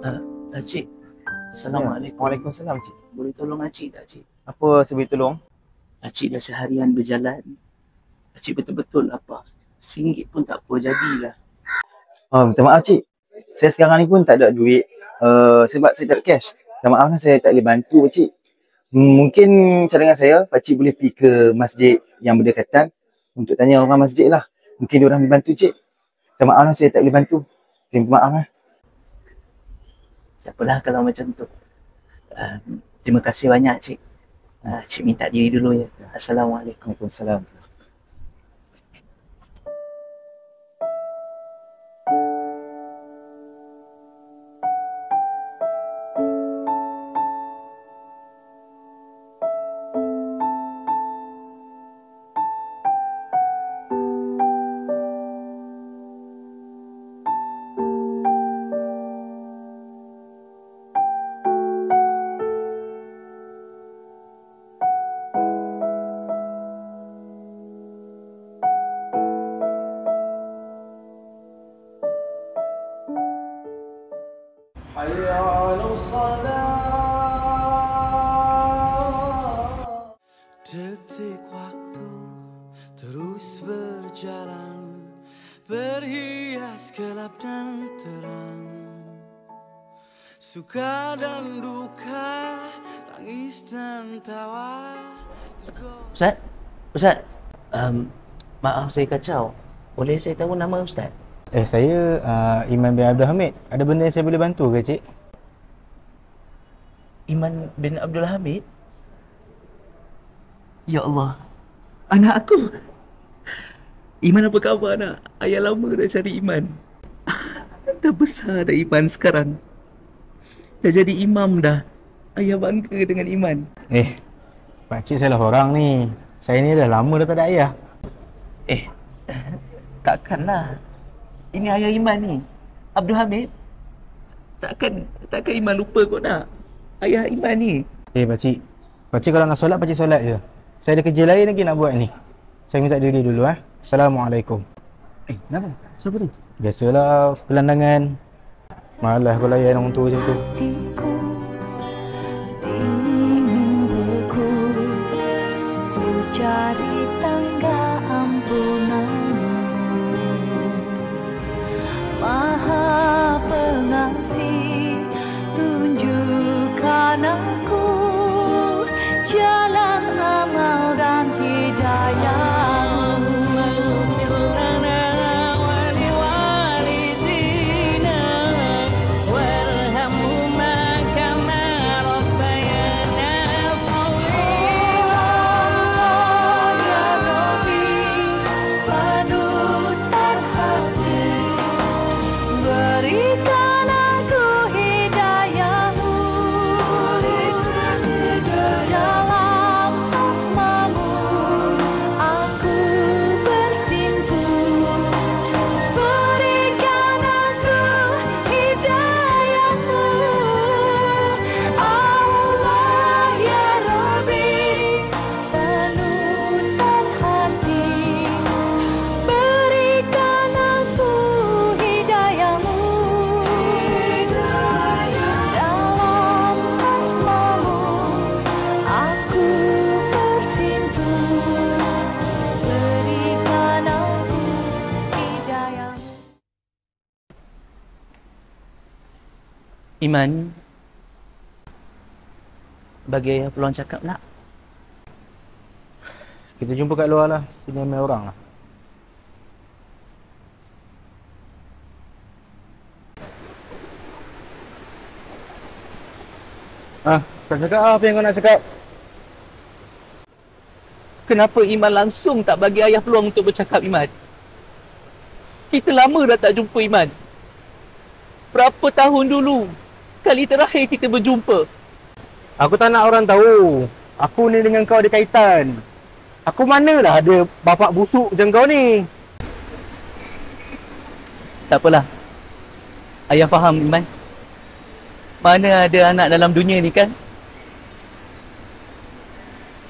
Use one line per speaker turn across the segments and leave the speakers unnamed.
Cik,
Ya.
Assalamualaikum.
Waalaikumsalam, cik.
Boleh tolong Cik tak, Cik?
Apa saya boleh tolong?
Cik dah seharian berjalan. Cik betul-betul lapar. RM1 pun tak apa, jadilah.
Minta maaf, cik. Saya sekarang ni pun tak ada duit. Sebab saya tak ada cash. Minta maaf lah, saya tak boleh bantu, cik. Mungkin cadangan saya, pakcik boleh pergi ke masjid yang berdekatan untuk tanya orang masjid lah. Mungkin diorang boleh bantu, cik. Minta maaf lah, saya tak boleh bantu. Saya minta maaf lah.
Tak apalah kalau macam tu. Terima kasih banyak, Cik. Cik minta diri dulu ya. Assalamualaikum.
Waalaikumsalam.
Detik waktu terus berjalan, berhias gelap dan terang, suka dan duka, tangis dan tawa.
Ustaz, maaf saya kacau. Boleh saya tahu nama Ustaz?
Saya Iman bin Abdul Hamid. Ada benda yang saya boleh bantu ke, cik?
Iman bin Abdul Hamid? Ya Allah, anak aku. Iman, apa khabar nak? Ayah lama dah cari Iman. Dah besar dah Iman sekarang. Dah jadi imam dah. Ayah bangga dengan Iman.
Pakcik salah orang ni. Saya ni dah lama dah tak ada ayah.
Takkanlah. Ini ayah Iman ni, Abdul Hamid. Takkan Iman lupa kot nak? Ayah Iman ni.
Pakcik. Pakcik kalau nak solat, pakcik solat je. Saya ada kerja lain lagi nak buat ni. Saya minta diri dulu. Assalamualaikum.
Kenapa? Siapa tu?
Biasalah pelandangan. Malas kalau layan orang tua macam tu.
Cari tangga ampunanmu, Maha Pengasih, tunjukkan aku jalan amal dan hidayahmu.
Iman, bagi ayah peluang cakap nak.
Kita jumpa kat luar lah. Sini ramai orang lah. Kau cakap apa yang kau nak cakap?
Kenapa Iman langsung tak bagi ayah peluang untuk bercakap, Iman? Kita lama dah tak jumpa, Iman. Berapa tahun dulu kali terakhir kita berjumpa?
Aku tak nak orang tahu. Aku ni dengan kau ada kaitan. Aku manalah ada bapak busuk macam kau ni.
Tak apalah. Ayah faham, Iman. Mana ada anak dalam dunia ni kan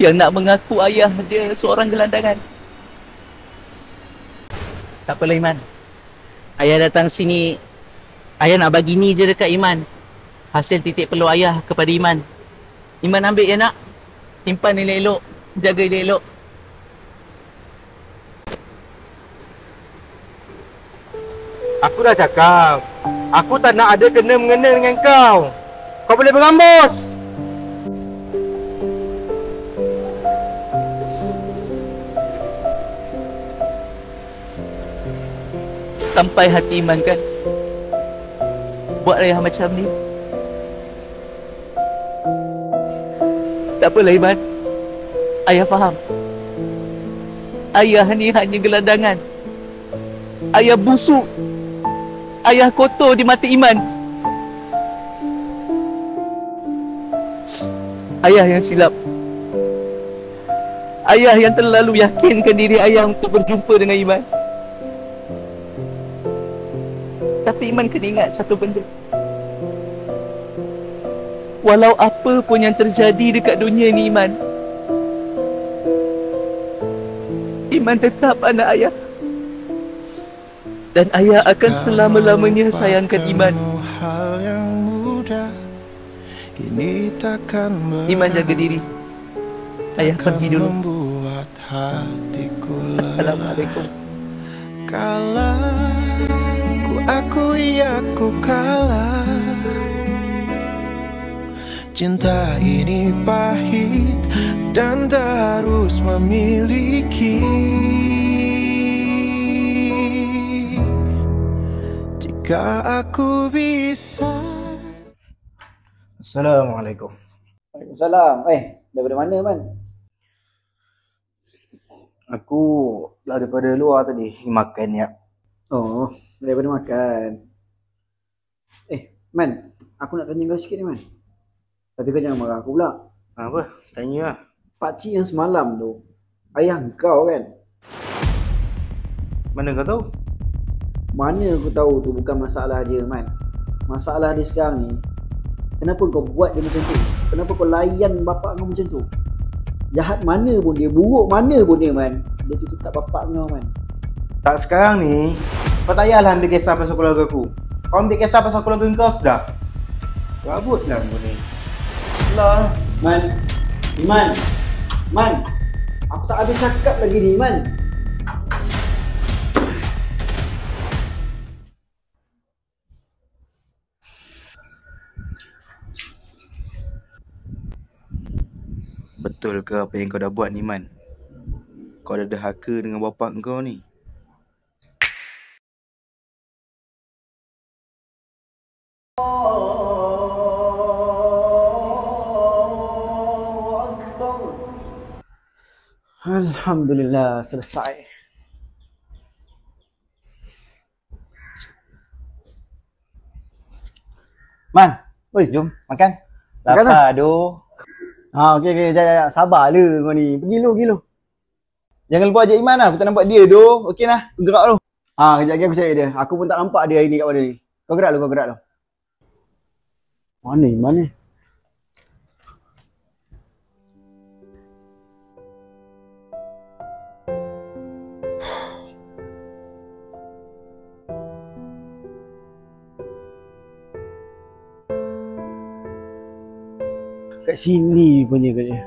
yang nak mengaku ayah dia seorang gelandangan. Tak apalah, Iman. Ayah datang sini, ayah nak bagi ni je dekat Iman. Hasil titik peluh ayah kepada Iman. Iman ambil ya nak. Simpan elok-elok. Jaga elok-elok.
Aku dah cakap, aku tak nak ada kena-mengena dengan kau. Kau boleh berambus.
Sampai hati Iman kan buat ayah macam ni. Tak apalah Iman. Ayah faham. Ayah ni hanya gelandangan. Ayah busuk. Ayah kotor di mata Iman. Ayah yang silap. Ayah yang terlalu yakinkan diri ayah untuk berjumpa dengan Iman. Tapi Iman kena ingat satu benda. Walau apa pun yang terjadi dekat dunia ni Iman, Iman tetap anak ayah. Dan ayah akan selama-lamanya sayangkan Iman.
Hal yang mudah ini takkan
Iman jaga diri. Ayah pergi dulu.
membuat hatiku lelah.
Assalamualaikum.
Kalah ku akui aku kalah. Cinta ini pahit dan tak harus memiliki. Jika aku bisa.
Assalamualaikum.
Waalaikumsalam. Daripada mana, Man?
Aku lah daripada luar tadi makan ya.
Oh, daripada makan. Man, aku nak tanya kau sikit ni, Man. Tapi kau jangan marah aku pula.
Apa? Tanya lah.
Pakcik yang semalam tu, ayah kau kan?
Mana kau tahu?
Mana aku tahu tu bukan masalah dia, Man. Masalah dia sekarang ni, kenapa kau buat dia macam tu? Kenapa kau layan bapak kau macam tu? Jahat mana pun dia, buruk mana pun dia, Man. Dia tu tetap bapak kau, Man.
Tak sekarang ni, kau tak payahlah ambil kisah pasal keluarga aku. Kau ambil kisah pasal keluarga kau sudah. Rabutlah kau ni. Lah.
Man, Iman. Man, aku tak habis cakap lagi ni, Man.
Betul ke apa yang kau dah buat ni, Man? Kau dah derhaka dengan bapak kau ni.
Alhamdulillah, selesai.
Man, oi, jom makan.
Makan
Lapar doh.
Okey, jap. Sabar le kau ni. Pergi lu.
Jangan lupa ajak Iman lah. Aku tak nampak dia doh. Okey lah, aku gerak lu.
Kejap lagi aku cari dia. Aku pun tak nampak dia hari ni kat mana ni. Kau gerak lu. Mana Iman ni? Kat sini punya kat dia.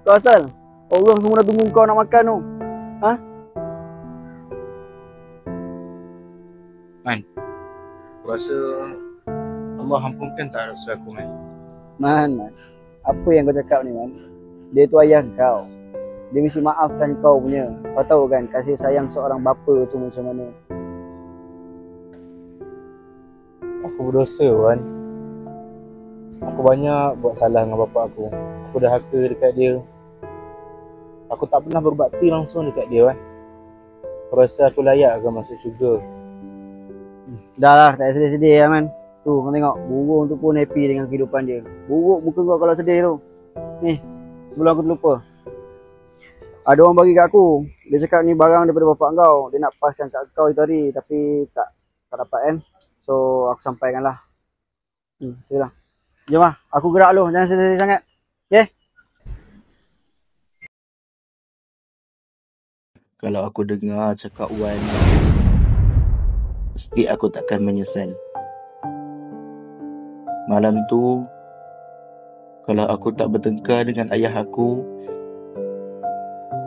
Kau asal? Orang semua dah tunggu kau nak makan tu.
Aku rasa Allah ampunkan tak dosa aku, Man.
Man. Apa yang kau cakap ni, Man? Dia tu ayah kau. Dia mesti maafkan kau punya. Kau tahu kan kasih sayang seorang bapa tu macam mana.
Aku berdosa, Wan. Aku banyak buat salah dengan bapak aku. Aku dah haka dekat dia. Aku tak pernah berbakti langsung dekat dia, Wan. Aku rasa aku layak ke masuk syurga.
Dah lah, tak payah sedih-sedih lah, Man. Tu, kau tengok. Burung tu pun happy dengan kehidupan dia. Buruk muka kau kalau sedih tu. Ni, sebelum aku terlupa. Ada orang bagi kat aku. Dia cakap ni barang daripada bapak kau. Dia nak paskan kat kau itu hari. Tapi tak dapat kan. So, aku sampaikan lah. Okay lah. Jom lah. Aku gerak lu. Jangan sedih-sedih sangat. Okay?
Kalau aku dengar cakap Wan, pasti aku takkan menyesal. Malam tu, kalau aku tak bertengkar dengan ayah aku,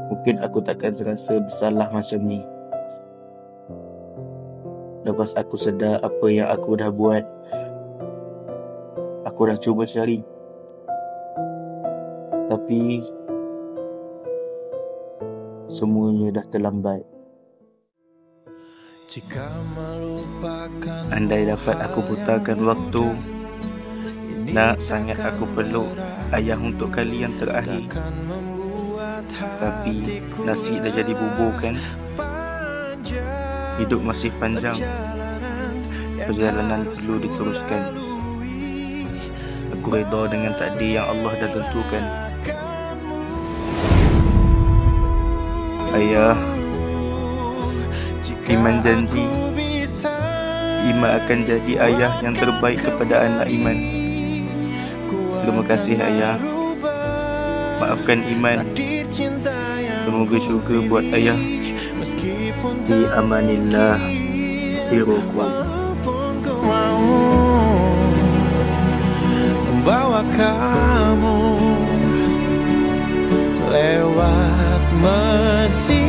mungkin aku takkan terasa bersalah macam ni. Lepas aku sedar apa yang aku dah buat, aku dah cuba cari. Tapi semuanya dah terlambat. Andai dapat aku putakan waktu, nak sangat aku peluk ayah untuk kali yang terakhir. Tapi nasi dah jadi bubur kan. Hidup masih panjang, perjalanan perlu diteruskan. Aku redha dengan takdir yang Allah dah tentukan. Ayah, Iman janji Iman akan jadi ayah yang terbaik kepada anak Iman. Terima kasih ayah. Maafkan Iman. Semoga syurga buat ayah. Fi amanillah. Hirukum.
Membawa kamu lewat mesin